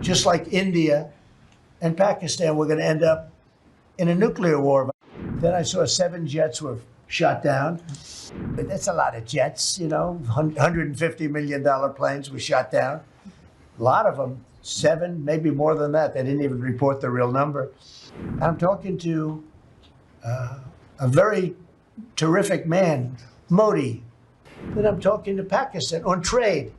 just like India and Pakistan, we're going to end up in a nuclear war. Then I saw 7 jets were shot down. But that's a lot of jets, you know, $150 million planes were shot down. A lot of them, 7, maybe more than that. They didn't even report the real number. I'm talking to a very terrific man, Modi. Then I'm talking to Pakistan on trade.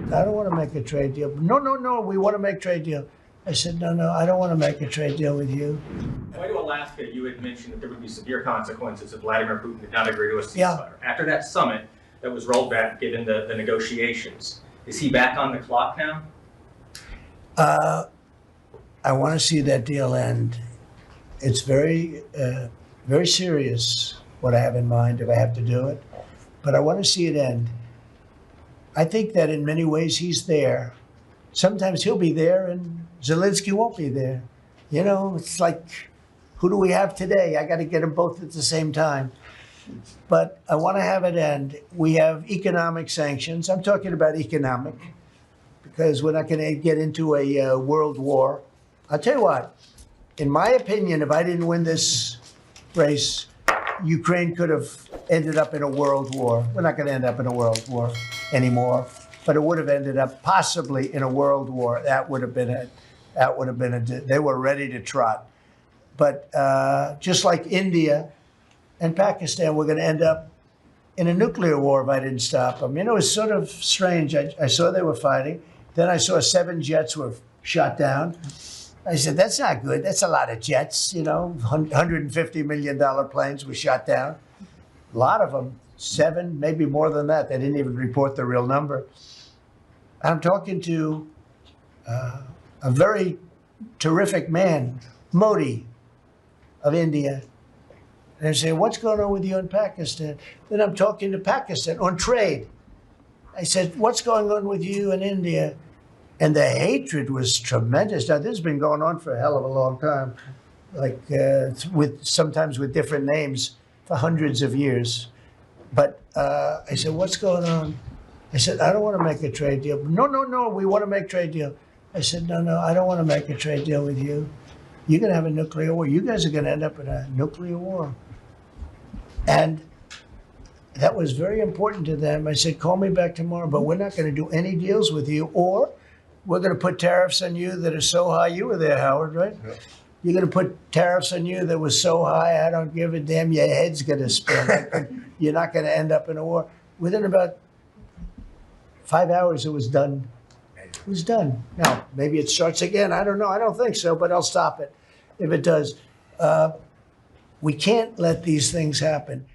I don't want to make a trade deal. No, we want to make trade deal. I said, no, I don't want to make a trade deal with you. On the way to Alaska, you had mentioned that there would be severe consequences if Vladimir Putin did not agree to a ceasefire. Yeah. After that summit that was rolled back, given the negotiations, is he back on the clock now? I want to see that deal end. It's very serious what I have in mind if I have to do it, but I want to see it end. I think that in many ways he's there. Sometimes he'll be there and Zelensky won't be there. You know, it's like, who do we have today? I got to get them both at the same time. But I want to have it end. We have economic sanctions. I'm talking about economic because we're not going to get into a world war. I'll tell you what, in my opinion, if I didn't win this race, Ukraine could have ended up in a world war. We're not going to end up in a world war anymore, but it would have ended up possibly in a world war. That would have been they were ready to trot. But just like India and Pakistan, we're going to end up in a nuclear war if I didn't stop them. You know, it's sort of strange. I saw they were fighting. Then I saw 7 jets were shot down. I said, that's not good. That's a lot of jets, you know, $150 million planes were shot down. A lot of them, 7, maybe more than that. They didn't even report the real number. I'm talking to a very terrific man, Modi of India. And I say, what's going on with you in Pakistan? Then I'm talking to Pakistan on trade. I said, what's going on with you in India? And the hatred was tremendous. Now, this has been going on for a hell of a long time, like sometimes with different names for hundreds of years. But I said, what's going on? I said, I don't want to make a trade deal. No, we want to make trade deal. I said, no, I don't want to make a trade deal with you. You're going to have a nuclear war. You guys are going to end up in a nuclear war. And that was very important to them. I said, call me back tomorrow, but we're not going to do any deals with you, or we're going to put tariffs on you that are so high. You were there, Howard, right? Yeah. You're going to put tariffs on you that was so high, I don't give a damn. Your head's going to spin. You're not going to end up in a war. Within about 5 hours, it was done. It was done. Now, maybe it starts again. I don't know. I don't think so, but I'll stop it if it does. We can't let these things happen.